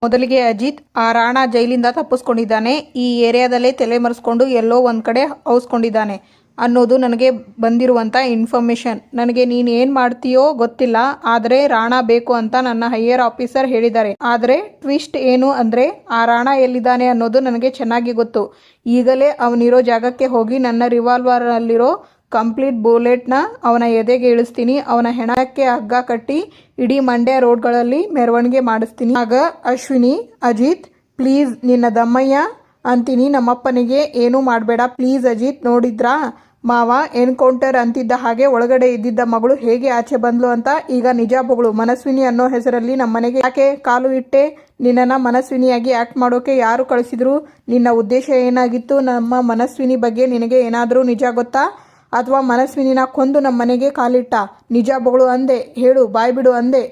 ಮೊದಲಿಗೆ ಅಜಿತ್ ಆ ರಾಣಾ ಜೈಲಿಂದ ತಪ್ಪಿಸ್ಕೊಂಡಿದ್ದಾನೆ. ಈ ಏರಿಯಾದಲ್ಲೇ ತಲೆಮರೆಸ್ಕೊಂಡು ಎಲ್ಲೋ ಒಂದು ಕಡೆ ಔಸ್ಕೊಂಡಿದ್ದಾನೆ ಅನ್ನೋದು ನನಗೆ ಬಂದಿರುವಂಥ ಇನ್ಫಾರ್ಮೇಷನ್. ನನಗೆ ನೀನು ಏನು ಮಾಡ್ತೀಯೋ ಗೊತ್ತಿಲ್ಲ, ಆದರೆ ರಾಣಾ ಬೇಕು ಅಂತ ನನ್ನ ಹೈಯರ್ ಆಫೀಸರ್ ಹೇಳಿದ್ದಾರೆ. ಆದರೆ ಟ್ವಿಸ್ಟ್ ಏನು ಅಂದರೆ ಆ ರಾಣಾ ಎಲ್ಲಿದ್ದಾನೆ ಅನ್ನೋದು ನನಗೆ ಚೆನ್ನಾಗಿ ಗೊತ್ತು. ಈಗಲೇ ಅವನಿರೋ ಜಾಗಕ್ಕೆ ಹೋಗಿ ನನ್ನ ರಿವಾಲ್ವರಲ್ಲಿರೋ ಕಂಪ್ಲೀಟ್ ಬುಲೆಟ್ನ ಅವನ ಎದೆಗೆ ಇಳಿಸ್ತೀನಿ. ಅವನ ಹೆಣಕ್ಕೆ ಹಗ್ಗ ಕಟ್ಟಿ ಇಡೀ ಮಂಡ್ಯ ರೋಡ್ಗಳಲ್ಲಿ ಮೆರವಣಿಗೆ ಮಾಡಿಸ್ತೀನಿ. ಆಗ ಅಶ್ವಿನಿ, ಅಜಿತ್ ಪ್ಲೀಸ್ ನಿನ್ನ ದಮ್ಮಯ್ಯ ಅಂತೀನಿ. ನಮ್ಮಪ್ಪನಿಗೆ ಏನೂ ಮಾಡಬೇಡ ಪ್ಲೀಸ್ ಅಜಿತ್. ನೋಡಿದ್ರಾ ಮಾವ, ಎನ್ಕೌಂಟರ್ ಅಂತಿದ್ದ ಹಾಗೆ ಒಳಗಡೆ ಇದ್ದಿದ್ದ ಮಗಳು ಹೇಗೆ ಆಚೆ ಬಂದ್ಲು ಅಂತ. ಈಗ ನಿಜ ಬಗಳು. ಮನಸ್ವಿನಿ ಅನ್ನೋ ಹೆಸರಲ್ಲಿ ನಮ್ಮನೆಗೆ ಯಾಕೆ ಕಾಲು ಇಟ್ಟೆ? ನಿನ್ನನ್ನು ಮನಸ್ವಿನಿಯಾಗಿ ಆ್ಯಕ್ಟ್ ಮಾಡೋಕೆ ಯಾರು ಕಳಿಸಿದ್ರು? ನಿನ್ನ ಉದ್ದೇಶ ಏನಾಗಿತ್ತು? ನಮ್ಮ ಮನಸ್ವಿನಿ ಬಗ್ಗೆ ನಿನಗೆ ಏನಾದರೂ ನಿಜ ಗೊತ್ತಾ? ಅಥವಾ ಮನಸ್ವಿನಿನ ಕೊಂದು ನಮ್ಮ ಮನೆಗೆ ಕಾಲಿಟ್ಟ? ನಿಜ ಬಗಳು ಅಂದೆ, ಹೇಳು, ಬಾಯ್ಬಿಡು ಅಂದೆ.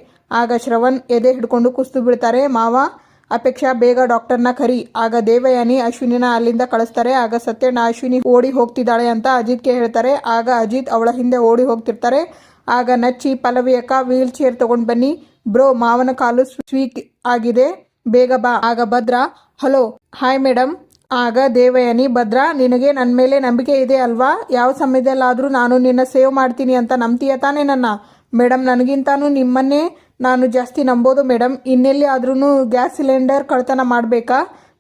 ಆಗ ಶ್ರವಣ್ ಎದೆ ಹಿಡ್ಕೊಂಡು ಕುಸ್ತು ಬೀಳ್ತಾರೆ. ಮಾವ, ಅಪೇಕ್ಷಾ ಬೇಗ ಡಾಕ್ಟರ್ನ ಕರಿ. ಆಗ ದೇವಯಾನಿ ಅಶ್ವಿನಿನ ಅಲ್ಲಿಂದ ಕಳಿಸ್ತಾರೆ. ಆಗ ಸತ್ಯಣ್ಣ ಅಶ್ವಿನಿ ಓಡಿ ಹೋಗ್ತಿದ್ದಾಳೆ ಅಂತ ಅಜಿತ್ಗೆ ಹೇಳ್ತಾರೆ. ಆಗ ಅಜಿತ್ ಅವಳ ಹಿಂದೆ ಓಡಿ ಹೋಗ್ತಿರ್ತಾರೆ. ಆಗ ನಚ್ಚಿ, ಪಲ್ಲವಿ ಅಕ್ಕ ವೀಲ್ ಚೇರ್ ತಗೊಂಡು ಬನ್ನಿ ಬ್ರೋ, ಮಾವನ ಕಾಲು ಸ್ವೀಕ್ ಆಗಿದೆ, ಬೇಗ ಬಾ. ಆಗ ಭದ್ರಾ, ಹಲೋ, ಹಾಯ್ ಮೇಡಮ್. ಆಗ ದೇವಯಾನಿ, ಭದ್ರಾ ನಿನಗೆ ನನ್ನ ಮೇಲೆ ನಂಬಿಕೆ ಇದೆ ಅಲ್ವಾ? ಯಾವ ಸಮಯದಲ್ಲಾದರೂ ನಾನು ನಿನ್ನ ಸೇವ್ ಮಾಡ್ತೀನಿ ಅಂತ ನಂಬ್ತೀಯ ತಾನೇ ನನ್ನ? ಮೇಡಮ್, ನನಗಿಂತಾನು ನಿಮ್ಮನ್ನೇ ನಾನು ಜಾಸ್ತಿ ನಂಬೋದು ಮೇಡಮ್. ಇನ್ನೆಲ್ಲಿ ಆದ್ರೂ ಗ್ಯಾಸ್ ಸಿಲಿಂಡರ್ ಕಳ್ತನ ಮಾಡಬೇಕಾ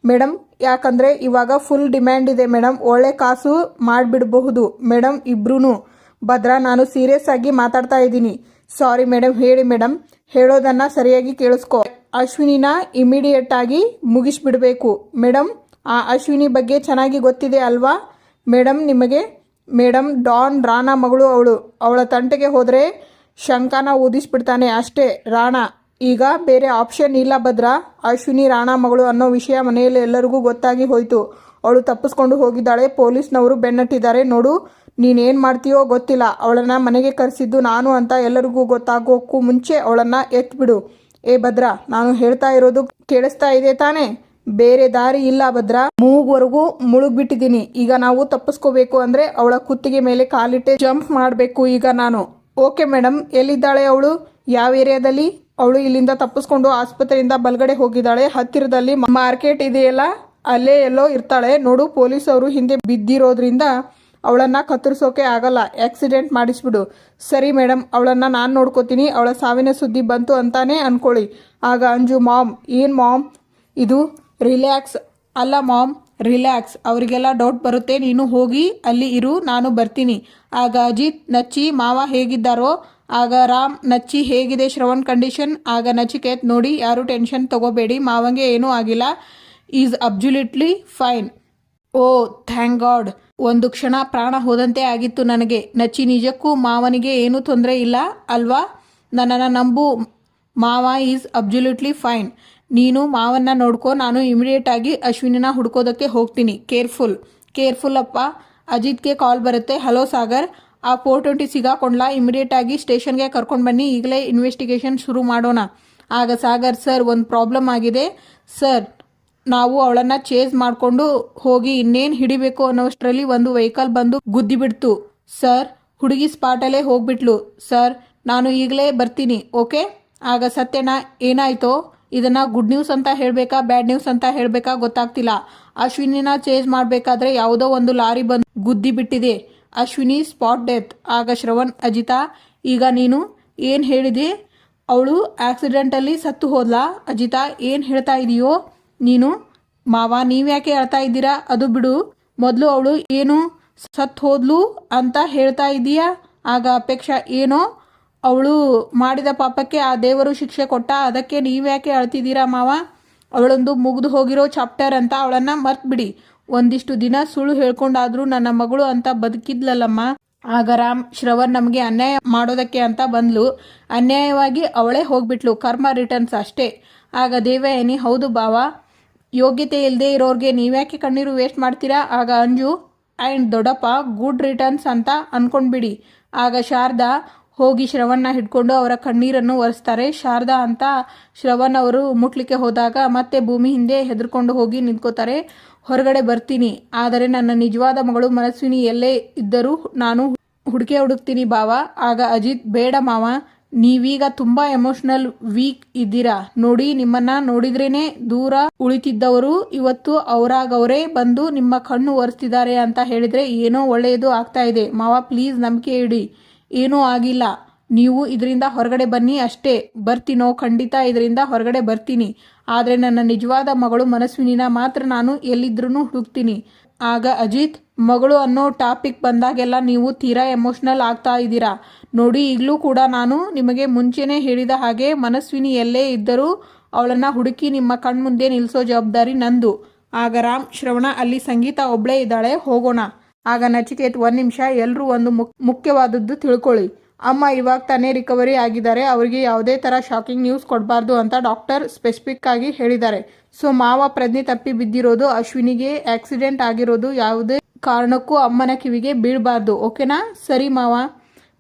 ಮೇಡಮ್? ಯಾಕಂದರೆ ಇವಾಗ ಫುಲ್ ಡಿಮ್ಯಾಂಡ್ ಇದೆ ಮೇಡಮ್, ಒಳ್ಳೆ ಕಾಸು ಮಾಡಿಬಿಡಬಹುದು ಮೇಡಮ್ ಇಬ್ರು. ಭದ್ರಾ, ನಾನು ಸೀರಿಯಸ್ ಆಗಿ ಮಾತಾಡ್ತಾ ಇದ್ದೀನಿ. ಸಾರಿ ಮೇಡಮ್, ಹೇಳಿ ಮೇಡಮ್. ಹೇಳೋದನ್ನು ಸರಿಯಾಗಿ ಕೇಳಿಸ್ಕೊ. ಅಶ್ವಿನಿನ ಇಮಿಡಿಯೇಟ್ ಆಗಿ ಮುಗಿಸ್ಬಿಡಬೇಕು ಮೇಡಮ್. ಆ ಅಶ್ವಿನಿ ಬಗ್ಗೆ ಚೆನ್ನಾಗಿ ಗೊತ್ತಿದೆ ಅಲ್ವಾ ಮೇಡಮ್ ನಿಮಗೆ? ಮೇಡಮ್, ಡಾನ್ ರಾಣಾ ಮಗಳು ಅವಳು. ಅವಳ ತಂಟೆಗೆ ಹೋದರೆ ಶಂಕನ ಊದಿಸ್ಬಿಡ್ತಾನೆ ಅಷ್ಟೇ ರಾಣಾ. ಈಗ ಬೇರೆ ಆಪ್ಷನ್ ಇಲ್ಲ ಭದ್ರಾ. ಅಶ್ವಿನಿ ರಾಣಾ ಮಗಳು ಅನ್ನೋ ವಿಷಯ ಮನೆಯಲ್ಲಿ ಎಲ್ಲರಿಗೂ ಗೊತ್ತಾಗಿ ಹೋಯಿತು. ಅವಳು ತಪ್ಪಿಸ್ಕೊಂಡು ಹೋಗಿದ್ದಾಳೆ. ಪೊಲೀಸ್ನವರು ಬೆನ್ನಟ್ಟಿದ್ದಾರೆ. ನೋಡು, ನೀನೇನು ಮಾಡ್ತೀಯೋ ಗೊತ್ತಿಲ್ಲ. ಅವಳನ್ನು ಮನೆಗೆ ಕರೆಸಿದ್ದು ನಾನು ಅಂತ ಎಲ್ಲರಿಗೂ ಗೊತ್ತಾಗೋಕ್ಕೂ ಮುಂಚೆ ಅವಳನ್ನು ಎತ್ಬಿಡು. ಏ ಭದ್ರಾ, ನಾನು ಹೇಳ್ತಾ ಇರೋದು ಕೇಳಿಸ್ತಾ ಇದೆ ತಾನೇ? ಬೇರೆ ದಾರಿ ಇಲ್ಲ ಭದ್ರಾ. ಮೂಗ್ವರೆಗೂ ಮುಳುಗ್ಬಿಟ್ಟಿದ್ದೀನಿ. ಈಗ ನಾವು ತಪ್ಪಿಸ್ಕೋಬೇಕು ಅಂದರೆ ಅವಳ ಕುತ್ತಿಗೆ ಮೇಲೆ ಕಾಲಿಟ್ಟೆ ಜಂಪ್ ಮಾಡಬೇಕು ಈಗ ನಾನು. Okay madam. ಎಲ್ಲಿದ್ದಾಳೆ ಅವಳು? ಯಾವ ಏರಿಯಾದಲ್ಲಿ? ಅವಳು ಇಲ್ಲಿಂದ ತಪ್ಪಿಸ್ಕೊಂಡು ಆಸ್ಪತ್ರೆಯಿಂದ ಬಲಗಡೆ ಹೋಗಿದ್ದಾಳೆ. ಹತ್ತಿರದಲ್ಲಿ ಮಾರ್ಕೆಟ್ ಇದೆಯಲ್ಲ, ಅಲ್ಲೇ ಎಲ್ಲೋ ಇರ್ತಾಳೆ. ನೋಡು, ಪೊಲೀಸವರು ಹಿಂದೆ ಬಿದ್ದಿರೋದ್ರಿಂದ ಅವಳನ್ನು ಕತ್ತರಿಸೋಕೆ ಆಗಲ್ಲ. ಆಕ್ಸಿಡೆಂಟ್ ಮಾಡಿಸ್ಬಿಡು. ಸರಿ ಮೇಡಮ್, ಅವಳನ್ನು ನಾನು ನೋಡ್ಕೋತೀನಿ. ಅವಳ ಸಾವಿನ ಸುದ್ದಿ ಬಂತು ಅಂತಾನೆ ಅಂದ್ಕೊಳ್ಳಿ. ಆಗ ಅಂಜು, ಮಾಮ್, ಏನು ಮಾಮ್ ಇದು? ರಿಲ್ಯಾಕ್ಸ್. ಅಲ್ಲ ಮಾಮ್, ರಿಲ್ಯಾಕ್ಸ್. ಅವರಿಗೆಲ್ಲ ಡೌಟ್ ಬರುತ್ತೆ. ನೀನು ಹೋಗಿ ಅಲ್ಲಿ ಇರು, ನಾನು ಬರ್ತೀನಿ. ಆಗ ಅಜಿತ್, ನಚ್ಚಿ, ಮಾವ ಹೇಗಿದ್ದಾರೋ? ಆಗ ರಾಮ್, ನಚ್ಚಿ ಹೇಗಿದೆ ಶ್ರವಣ್ ಕಂಡೀಷನ್? ಆಗ ನಚಿಕೇತ್, ನೋಡಿ, ಯಾರು ಟೆನ್ಷನ್ ತಗೋಬೇಡಿ, ಮಾವಂಗೆ ಏನೂ ಆಗಿಲ್ಲ, is absolutely fine. Oh thank god. ಒಂದು ಕ್ಷಣ ಪ್ರಾಣ ಹೋದಂತೆ ಆಗಿತ್ತು ನನಗೆ. ನಚ್ಚಿ, ನಿಜಕ್ಕೂ ಮಾವನಿಗೆ ಏನೂ ತೊಂದರೆ ಇಲ್ಲ ಅಲ್ವಾ? ನನ್ನನ್ನು ನಂಬು, ಮಾವ ಈಸ್ ಅಬ್ಸುಲ್ಯೂಟ್ಲಿ ಫೈನ್. ನೀನು ಮಾವನ್ನ ನೋಡ್ಕೋ, ನಾನು ಇಮಿಡಿಯೇಟ್ ಆಗಿ ಅಶ್ವಿನಿನ ಹುಡ್ಕೋದಕ್ಕೆ ಹೋಗ್ತೀನಿ. ಕೇರ್ಫುಲ್ ಅಪ್ಪ. ಅಜಿತ್ಗೆ ಕಾಲ್ ಬರುತ್ತೆ. ಹಲೋ ಸಾಗರ್, ಆ 420 ಸಿಗಾಕೊಂಡ್ಲಾ? ಇಮಿಡಿಯೇಟ್ ಆಗಿ ಸ್ಟೇಷನ್ಗೆ ಕರ್ಕೊಂಡು ಬನ್ನಿ, ಈಗಲೇ ಇನ್ವೆಸ್ಟಿಗೇಷನ್ ಶುರು ಮಾಡೋಣ. ಆಗ ಸಾಗರ್, ಸರ್, ಒಂದು ಪ್ರಾಬ್ಲಮ್ ಆಗಿದೆ ಸರ್. ನಾವು ಅವಳನ್ನು ಚೇಸ್ ಮಾಡಿಕೊಂಡು ಹೋಗಿ ಇನ್ನೇನು ಹಿಡಿಬೇಕು ಅನ್ನೋಷ್ಟರಲ್ಲಿ ಒಂದು ವೆಹಿಕಲ್ ಬಂದು ಗುದ್ದಿಬಿಡ್ತು ಸರ್. ಹುಡುಗಿ ಸ್ಪಾಟಲ್ಲೇ ಹೋಗ್ಬಿಟ್ಲು ಸರ್. ನಾನು ಈಗಲೇ ಬರ್ತೀನಿ. ಓಕೆ. ಆಗ ಸತ್ಯಣ್ಣ, ಏನಾಯ್ತೋ? ಇದನ್ನು ಗುಡ್ ನ್ಯೂಸ್ ಅಂತ ಹೇಳಬೇಕಾ ಬ್ಯಾಡ್ ನ್ಯೂಸ್ ಅಂತ ಹೇಳಬೇಕಾ ಗೊತ್ತಾಗ್ತಿಲ್ಲ. ಅಶ್ವಿನಿನ ಚೇಸ್ ಮಾಡಬೇಕಾದ್ರೆ ಯಾವುದೋ ಒಂದು ಲಾರಿ ಬಂದು ಗುದ್ದಿ ಬಿಟ್ಟಿದೆ. Ashwini spot death. ಆಗ ಶ್ರವಣ್, ಅಜಿತಾ, ಈಗ ನೀನು ಏನು ಹೇಳಿದೆ? ಅವಳು ಆಕ್ಸಿಡೆಂಟಲ್ಲಿ ಸತ್ತು ಹೋದ್ಲಾ? ಅಜಿತಾ, ಏನು ಹೇಳ್ತಾ ಇದೆಯೋ ನೀನು? ಮಾವ, ನೀವ್ಯಾಕೆ ಹೇಳ್ತಾ ಇದ್ದೀರಾ? ಅದು ಬಿಡು, ಮೊದಲು ಅವಳು ಏನು ಸತ್ತು ಹೋದ್ಲು ಅಂತ ಹೇಳ್ತಾ ಇದ್ದೀಯಾ? ಆಗ ಅಪೇಕ್ಷಾ, ಏನೋ ಅವಳು ಮಾಡಿದ ಪಾಪಕ್ಕೆ ಆ ದೇವರು ಶಿಕ್ಷೆ ಕೊಟ್ಟ, ಅದಕ್ಕೆ ನೀವ್ಯಾಕೆ ಅಳ್ತಿದ್ದೀರಾ ಮಾವ? ಅವಳೊಂದು ಮುಗಿದು ಹೋಗಿರೋ ಚಾಪ್ಟರ್ ಅಂತ ಅವಳನ್ನು ಮರ್ತ್ಬಿಡಿ. ಒಂದಿಷ್ಟು ದಿನ ಸುಳ್ಳು ಹೇಳ್ಕೊಂಡಾದ್ರೂ ನನ್ನ ಮಗಳು ಅಂತ ಬದುಕಿದ್ಲಲ್ಲಮ್ಮ. ಆಗ ರಾಮ್, ಶ್ರವಣ್ ನಮಗೆ ಅನ್ಯಾಯ ಮಾಡೋದಕ್ಕೆ ಅಂತ ಬಂದ್ಲು, ಅನ್ಯಾಯವಾಗಿ ಅವಳೇ ಹೋಗ್ಬಿಟ್ಲು, ಕರ್ಮ ರಿಟರ್ನ್ಸ್ ಅಷ್ಟೇ. ಆಗ ದೇವಯಾನಿ, ಹೌದು ಬಾವ, ಯೋಗ್ಯತೆ ಇಲ್ಲದೆ ಇರೋರಿಗೆ ನೀವ್ಯಾಕೆ ಕಣ್ಣೀರು ವೇಸ್ಟ್ ಮಾಡ್ತೀರಾ? ಆಗ ಅಂಜು ಆ್ಯಂಡ್ ದೊಡ್ಡಪ್ಪ, ಗುಡ್ ರಿಟರ್ನ್ಸ್ ಅಂತ ಅಂದ್ಕೊಂಡ್ಬಿಡಿ. ಆಗ ಶಾರದಾ ಹೋಗಿ ಶ್ರವಣ್ನ ಹಿಡ್ಕೊಂಡು ಅವರ ಕಣ್ಣೀರನ್ನು ಒರೆಸ್ತಾರೆ. ಶಾರದಾ ಅಂತ ಶ್ರವಣ್ ಅವರು ಮುಟ್ಲಿಕ್ಕೆ ಹೋದಾಗ ಮತ್ತೆ ಭೂಮಿ ಹಿಂದೆ ಹೆದರ್ಕೊಂಡು ಹೋಗಿ ನಿಂತ್ಕೋತಾರೆ. ಹೊರಗಡೆ ಬರ್ತೀನಿ, ಆದರೆ ನನ್ನ ನಿಜವಾದ ಮಗಳು ಮನಸ್ವಿನಿ ಎಲ್ಲೇ ಇದ್ದರೂ ನಾನು ಹುಡುಕ್ತೀನಿ ಬಾವ. ಆಗ ಅಜಿತ್, ಬೇಡ ಮಾವ, ನೀವೀಗ ತುಂಬ ಎಮೋಷನಲ್ ವೀಕ್ ಇದ್ದೀರಾ ನೋಡಿ. ನಿಮ್ಮನ್ನ ನೋಡಿದ್ರೇನೆ ದೂರ ಉಳಿತಿದ್ದವರು ಇವತ್ತು ಅವರಾಗವರೇ ಬಂದು ನಿಮ್ಮ ಕಣ್ಣು ಒರೆಸ್ತಿದ್ದಾರೆ ಅಂತ ಹೇಳಿದ್ರೆ ಏನೋ ಒಳ್ಳೆಯದು ಆಗ್ತಾ ಇದೆ. ಮಾವ ಪ್ಲೀಸ್ ನಂಬಿಕೆ ಇಡಿ, ಏನೂ ಆಗಿಲ್ಲ. ನೀವು ಇದರಿಂದ ಹೊರಗಡೆ ಬನ್ನಿ ಅಷ್ಟೇ. ಬರ್ತೀನೋ? ಖಂಡಿತ ಇದರಿಂದ ಹೊರಗಡೆ ಬರ್ತೀನಿ. ಆದರೆ ನನ್ನ ನಿಜವಾದ ಮಗಳು ಮನಸ್ವಿನಿನ ಮಾತ್ರ ನಾನು ಎಲ್ಲಿದ್ರೂ ಹುಡುಕ್ತೀನಿ. ಆಗ ಅಜಿತ್, ಮಗಳು ಅನ್ನೋ ಟಾಪಿಕ್ ಬಂದಾಗೆಲ್ಲ ನೀವು ತೀರಾ ಎಮೋಷ್ನಲ್ ಆಗ್ತಾ ಇದ್ದೀರಾ ನೋಡಿ. ಈಗಲೂ ಕೂಡ ನಾನು ನಿಮಗೆ ಮುಂಚೆನೇ ಹೇಳಿದ ಹಾಗೆ ಮನಸ್ವಿನಿ ಎಲ್ಲೇ ಇದ್ದರೂ ಅವಳನ್ನು ಹುಡುಕಿ ನಿಮ್ಮ ಕಣ್ಮುಂದೆ ನಿಲ್ಲಿಸೋ ಜವಾಬ್ದಾರಿ ನಂದು. ಆಗ ರಾಮ್, ಶ್ರವಣ, ಅಲ್ಲಿ ಸಂಗೀತ ಒಬ್ಳೇ ಇದ್ದಾಳೆ, ಹೋಗೋಣ. ಆಗ ನಚಿಕೇತ್, ಒಂದು ನಿಮಿಷ, ಎಲ್ಲರೂ ಒಂದು ಮುಖ್ಯವಾದದ್ದು ತಿಳ್ಕೊಳ್ಳಿ. ಅಮ್ಮ ಇವಾಗ ತಾನೇ ರಿಕವರಿ ಆಗಿದ್ದಾರೆ, ಅವರಿಗೆ ಯಾವುದೇ ಥರ ಶಾಕಿಂಗ್ ನ್ಯೂಸ್ ಕೊಡಬಾರ್ದು ಅಂತ ಡಾಕ್ಟರ್ ಸ್ಪೆಸಿಫಿಕ್ ಆಗಿ ಹೇಳಿದ್ದಾರೆ. ಸೊ ಮಾವ ಪ್ರಜ್ಞೆ ತಪ್ಪಿ ಬಿದ್ದಿರೋದು, ಅಶ್ವಿನಿಗೆ ಆಕ್ಸಿಡೆಂಟ್ ಆಗಿರೋದು ಯಾವುದೇ ಕಾರಣಕ್ಕೂ ಅಮ್ಮನ ಕಿವಿಗೆ ಬೀಳಬಾರ್ದು. ಓಕೆನಾ? ಸರಿ ಮಾವ,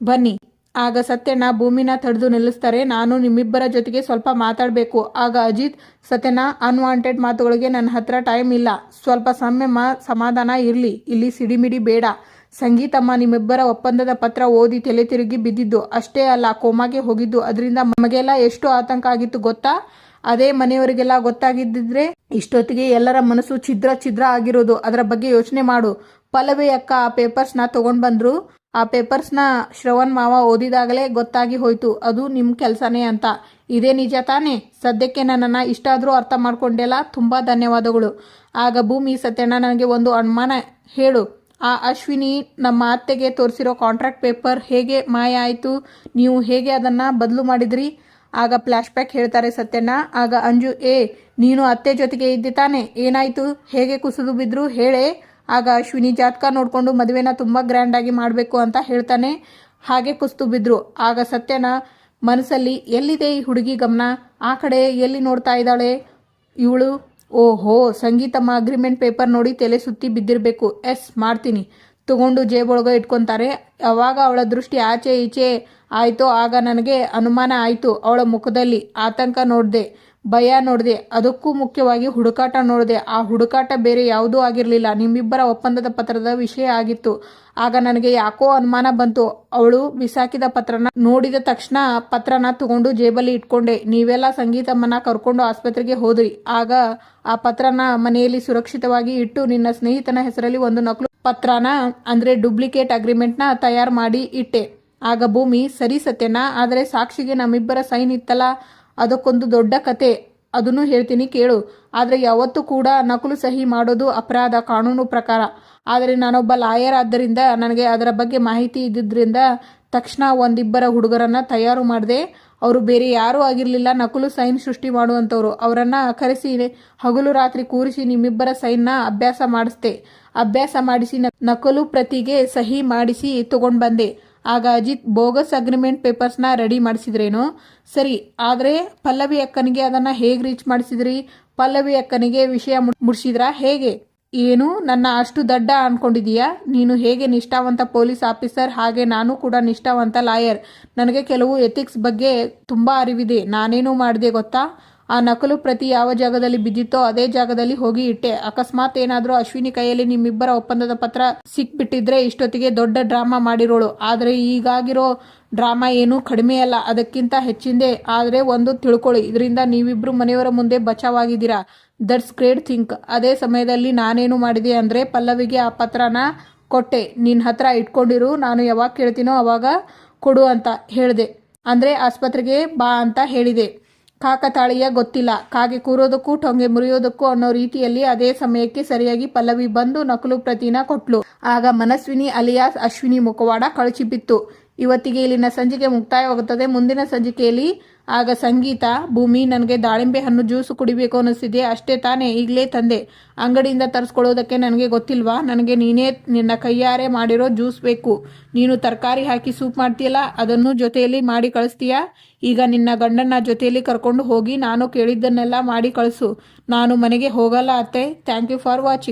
ಬನ್ನಿ. ಆಗ ಸತ್ಯಣ್ಣ ಭೂಮಿನ ತಡೆದು ನಿಲ್ಲಿಸ್ತಾರೆ. ನಾನು ನಿಮ್ಮಿಬ್ಬರ ಜೊತೆಗೆ ಸ್ವಲ್ಪ ಮಾತಾಡಬೇಕು. ಆಗ ಅಜಿತ್, ಸತ್ಯಣ್ಣ, ಅನ್ವಾಂಟೆಡ್ ಮಾತುಗಳಿಗೆ ನನ್ನ ಹತ್ರ ಟೈಮ್ ಇಲ್ಲ. ಸ್ವಲ್ಪ ಸಮಾಧಾನ ಇರಲಿ. ಇಲ್ಲಿ ಸಿಡಿಮಿಡಿ ಬೇಡ. ಸಂಗೀತಮ್ಮ ನಿಮ್ಮಿಬ್ಬರ ಒಪ್ಪಂದದ ಪತ್ರ ಓದಿ ತಲೆ ತಿರುಗಿ ಬಿದ್ದಿದ್ದು. ಅಷ್ಟೇ ಅಲ್ಲ, ಕೋಮಾಗೆ ಹೋಗಿದ್ದು. ಅದರಿಂದ ನಮಗೆಲ್ಲ ಎಷ್ಟು ಆತಂಕ ಆಗಿತ್ತು ಗೊತ್ತಾ? ಅದೇ ಮನೆಯವರಿಗೆಲ್ಲ ಗೊತ್ತಾಗಿದ್ದಿದ್ರೆ ಇಷ್ಟೊತ್ತಿಗೆ ಎಲ್ಲರ ಮನಸ್ಸು ಛಿದ್ರ ಆಗಿರೋದು. ಅದರ ಬಗ್ಗೆ ಯೋಚನೆ ಮಾಡು. ಪಲ್ಲವಿ ಅಕ್ಕ ಆ ಪೇಪರ್ಸ್ನ ತಗೊಂಡು ಬಂದ್ರು. ಆ ಪೇಪರ್ಸ್ನ ಶ್ರವಣ್ ಮಾವ ಓದಿದಾಗಲೇ ಗೊತ್ತಾಗಿ ಹೋಯ್ತು ಅದು ನಿಮ್ಮ ಕೆಲಸನೇ ಅಂತ. ಇದೇ ನಿಜ ತಾನೇ? ಸದ್ಯಕ್ಕೆ ನನ್ನನ್ನು ಇಷ್ಟಾದರೂ ಅರ್ಥ ಮಾಡ್ಕೊಂಡೆಲ್ಲ, ತುಂಬ ಧನ್ಯವಾದಗಳು. ಆಗ ಭೂಮಿ, ಸತ್ಯಣ್ಣ, ನನಗೆ ಒಂದು ಅನುಮಾನ, ಹೇಳು. ಆ ಅಶ್ವಿನಿ ನಮ್ಮ ಅತ್ತೆಗೆ ತೋರಿಸಿರೋ ಕಾಂಟ್ರಾಕ್ಟ್ ಪೇಪರ್ ಹೇಗೆ ಮಾಯ ಆಯಿತು? ನೀವು ಹೇಗೆ ಅದನ್ನು ಬದಲು ಮಾಡಿದ್ರಿ? ಆಗ ಫ್ಲ್ಯಾಶ್ ಬ್ಯಾಕ್ ಹೇಳ್ತಾರೆ ಸತ್ಯಣ್ಣ. ಆಗ ಅಂಜು, ನೀನು ಅತ್ತೆ ಜೊತೆಗೆ ಇದ್ದೆ ತಾನೆ, ಏನಾಯಿತು? ಹೇಗೆ ಕುಸಿದು ಬಿದ್ರು ಹೇಳೇ? ಆಗ ಅಶ್ವಿನಿ ಜಾತಕ ನೋಡಿಕೊಂಡು ಮದುವೆನ ತುಂಬ ಗ್ರ್ಯಾಂಡಾಗಿ ಮಾಡಬೇಕು ಅಂತ ಹೇಳ್ತಾನೆ, ಹಾಗೆ ಕುಸಿದು ಬಿದ್ರು. ಆಗ ಸತ್ಯಣ್ಣ ಮನಸ್ಸಲ್ಲಿ, ಎಲ್ಲಿದೆ ಈ ಹುಡುಗಿ ಗಮನ? ಆ ಕಡೆ ಎಲ್ಲಿ ನೋಡ್ತಾ ಇದ್ದಾಳೆ ಇವಳು? ಓಹೋ, ಸಂಗೀತಮ್ಮ ಅಗ್ರಿಮೆಂಟ್ ಪೇಪರ್ ನೋಡಿ ತಲೆ ಸುತ್ತಿ ಬಿದ್ದಿರಬೇಕು. ಎಸ್, ಮಾಡ್ತೀನಿ. ತಗೊಂಡು ಜೇಬೊಳಗೆ ಇಟ್ಕೊತಾರೆ. ಯಾವಾಗ ಅವಳ ದೃಷ್ಟಿ ಆಚೆ ಈಚೆ ಆಯಿತೋ ಆಗ ನನಗೆ ಅನುಮಾನ ಆಯಿತು. ಅವಳ ಮುಖದಲ್ಲಿ ಆತಂಕ ನೋಡಿದೆ, ಭಯ ನೋಡಿದೆ, ಅದಕ್ಕೂ ಮುಖ್ಯವಾಗಿ ಹುಡುಕಾಟ ನೋಡಿದೆ. ಆ ಹುಡುಕಾಟ ಬೇರೆ ಯಾವುದೂ ಆಗಿರಲಿಲ್ಲ, ನಿಮ್ಮಿಬ್ಬರ ಒಪ್ಪಂದದ ಪತ್ರದ ವಿಷಯ ಆಗಿತ್ತು. ಆಗ ನನಗೆ ಯಾಕೋ ಅನುಮಾನ ಬಂತು. ಅವಳು ಬಿಸಾಕಿದ ಪತ್ರನ ನೋಡಿದ ತಕ್ಷಣ ಪತ್ರನ ತಗೊಂಡು ಜೇಬಲ್ಲಿ ಇಟ್ಕೊಂಡೆ. ನೀವೆಲ್ಲ ಸಂಗೀತಮ್ಮನ ಕರ್ಕೊಂಡು ಆಸ್ಪತ್ರೆಗೆ ಹೋದ್ರಿ. ಆಗ ಆ ಪತ್ರನ ಮನೆಯಲ್ಲಿ ಸುರಕ್ಷಿತವಾಗಿ ಇಟ್ಟು ನಿನ್ನ ಸ್ನೇಹಿತನ ಹೆಸರಲ್ಲಿ ಒಂದು ನಕಲು ಪತ್ರನ, ಅಂದರೆ ಡೂಪ್ಲಿಕೇಟ್ ಅಗ್ರಿಮೆಂಟ್ನ ತಯಾರು ಮಾಡಿ ಇಟ್ಟೆ. ಆಗ ಭೂಮಿ, ಸರಿ ಸತ್ಯನಾ, ಆದರೆ ಸಾಕ್ಷಿಗೆ ನಮ್ಮಿಬ್ಬರ ಸೈನ್ ಇತ್ತಲ್ಲ, ಅದಕ್ಕೊಂದು ದೊಡ್ಡ ಕತೆ, ಅದನ್ನು ಹೇಳ್ತೀನಿ ಕೇಳು. ಆದರೆ ಯಾವತ್ತೂ ಕೂಡ ನಕಲು ಸಹಿ ಮಾಡೋದು ಅಪರಾಧ ಕಾನೂನು ಪ್ರಕಾರ. ಆದರೆ ನಾನೊಬ್ಬ ಲಾಯರ್ ಆದ್ದರಿಂದ ನನಗೆ ಅದರ ಬಗ್ಗೆ ಮಾಹಿತಿ ಇದ್ದಿದ್ದರಿಂದ ತಕ್ಷಣ ಒಂದಿಬ್ಬರ ಹುಡುಗರನ್ನು ತಯಾರು ಮಾಡಿದೆ. ಅವರು ಬೇರೆ ಯಾರೂ ಆಗಿರಲಿಲ್ಲ, ನಕಲು ಸೈನ್ ಸೃಷ್ಟಿ ಮಾಡುವಂಥವ್ರು. ಅವರನ್ನು ಕರೆಸಿ ಹಗಲು ರಾತ್ರಿ ಕೂರಿಸಿ ನಿಮ್ಮಿಬ್ಬರ ಸೈನ್ನ ಅಭ್ಯಾಸ ಮಾಡಿಸಿ ನಕಲು ಪ್ರತಿಗೆ ಸಹಿ ಮಾಡಿಸಿ ತಗೊಂಡು ಬಂದೆ. ಆಗ ಅಜಿತ್, ಬೋಗಸ್ ಅಗ್ರಿಮೆಂಟ್ ಪೇಪರ್ಸ್ನ ರೆಡಿ ಮಾಡಿಸಿದ್ರೇನೋ? ಸರಿ, ಆದರೆ ಪಲ್ಲವಿ ಅಕ್ಕನಿಗೆ ಅದನ್ನು ಹೇಗೆ ರೀಚ್ ಮಾಡಿಸಿದ್ರಿ? ಪಲ್ಲವಿ ಅಕ್ಕನಿಗೆ ವಿಷಯ ಮುಡಿಸಿದ್ರಾ ಹೇಗೆ? ಏನು ನನ್ನ ಅಷ್ಟು ದಡ್ಡ ಅನ್ಕೊಂಡಿದೀಯಾ ನೀನು? ಹೇಗೆ ನಿಷ್ಠಾವಂತ ಪೊಲೀಸ್ ಆಫೀಸರ್, ಹಾಗೆ ನಾನು ಕೂಡ ನಿಷ್ಠಾವಂತ ಲಾಯರ್. ನನಗೆ ಕೆಲವು ಎಥಿಕ್ಸ್ ಬಗ್ಗೆ ತುಂಬ ಅರಿವಿದೆ. ನಾನೇನು ಮಾಡಿದೆ ಗೊತ್ತಾ? ಆ ನಕಲು ಪ್ರತಿ ಯಾವ ಜಾಗದಲ್ಲಿ ಬಿದ್ದಿತ್ತೋ ಅದೇ ಜಾಗದಲ್ಲಿ ಹೋಗಿ ಇಟ್ಟೆ. ಅಕಸ್ಮಾತ್ ಏನಾದರೂ ಅಶ್ವಿನಿ ಕೈಯಲ್ಲಿ ನಿಮ್ಮಿಬ್ಬರ ಒಪ್ಪಂದದ ಪತ್ರ ಸಿಕ್ಬಿಟ್ಟಿದ್ರೆ ಇಷ್ಟೊತ್ತಿಗೆ ದೊಡ್ಡ ಡ್ರಾಮಾ ಮಾಡಿರೋಳು. ಆದರೆ ಈಗಾಗಿರೋ ಡ್ರಾಮಾ ಏನೂ ಕಡಿಮೆಯಲ್ಲ, ಅದಕ್ಕಿಂತ ಹೆಚ್ಚಿಂದೆ. ಆದರೆ ಒಂದು ತಿಳ್ಕೊಳ್ಳಿ, ಇದರಿಂದ ನೀವಿಬ್ರು ಮನೆಯವರ ಮುಂದೆ ಬಚಾವಾಗಿದ್ದೀರಾ. That's great think. ಅದೇ ಸಮಯದಲ್ಲಿ ನಾನೇನು ಮಾಡಿದೆ ಅಂದರೆ, ಪಲ್ಲವಿಗೆ ಆ ಪತ್ರನ ಕೊಟ್ಟೆ. ನಿನ್ನ ಹತ್ರ ಇಟ್ಕೊಂಡಿರು, ನಾನು ಯಾವಾಗ ಕೇಳ್ತೀನೋ ಅವಾಗ ಕೊಡು ಅಂತ ಹೇಳಿದೆ. ಅಂದರೆ ಆಸ್ಪತ್ರೆಗೆ ಬಾ ಅಂತ ಹೇಳಿದೆ. ಕಾಕತಾಳೀಯ ಗೊತ್ತಿಲ್ಲ, ಕಾಗೆ ಕೂರೋದಕ್ಕೂ ಟೊಂಗೆ ಮುರಿಯೋದಕ್ಕೂ ಅನ್ನೋ ರೀತಿಯಲ್ಲಿ ಅದೇ ಸಮಯಕ್ಕೆ ಸರಿಯಾಗಿ ಪಲ್ಲವಿ ಬಂದು ನಕಲು ಪ್ರತಿನ ಕೊಟ್ಲು. ಆಗ ಮನಸ್ವಿನಿ ಅಲಿಯಾಸ್ ಅಶ್ವಿನಿ ಮುಖವಾಡ ಕಳಚಿಬಿತ್ತು. ಇವತ್ತಿಗೆ ಇಲ್ಲಿನ ಸಂಚಿಕೆ ಮುಕ್ತಾಯವಾಗುತ್ತದೆ. ಮುಂದಿನ ಸಂಚಿಕೆಯಲ್ಲಿ ಆಗ ಸಂಗೀತ, ಭೂಮಿ, ನನಗೆ ದಾಳಿಂಬೆ ಹಣ್ಣು ಜ್ಯೂಸು ಕುಡಿಬೇಕು ಅನ್ನಿಸ್ತಿದೆ, ಅಷ್ಟೇ ತಾನೇ, ಈಗಲೇ ತಂದೆ. ಅಂಗಡಿಯಿಂದ ತರಿಸ್ಕೊಳ್ಳೋದಕ್ಕೆ ನನಗೆ ಗೊತ್ತಿಲ್ವಾ? ನನಗೆ ನೀನೇ ನಿನ್ನ ಕೈಯಾರೆ ಮಾಡಿರೋ ಜ್ಯೂಸ್ ಬೇಕು. ನೀನು ತರಕಾರಿ ಹಾಕಿ ಸೂಪ್ ಮಾಡ್ತೀಯಲ್ಲ, ಅದನ್ನು ಜೊತೆಯಲ್ಲಿ ಮಾಡಿ ಕಳಿಸ್ತೀಯಾ? ಈಗ ನಿನ್ನ ಗಂಡನ ಜೊತೆಯಲ್ಲಿ ಕರ್ಕೊಂಡು ಹೋಗಿ ನಾನು ಕೇಳಿದ್ದನ್ನೆಲ್ಲ ಮಾಡಿ ಕಳಿಸು. ನಾನು ಮನೆಗೆ ಹೋಗಲ್ಲ ಅತ್ತೆ. Thank you for watching.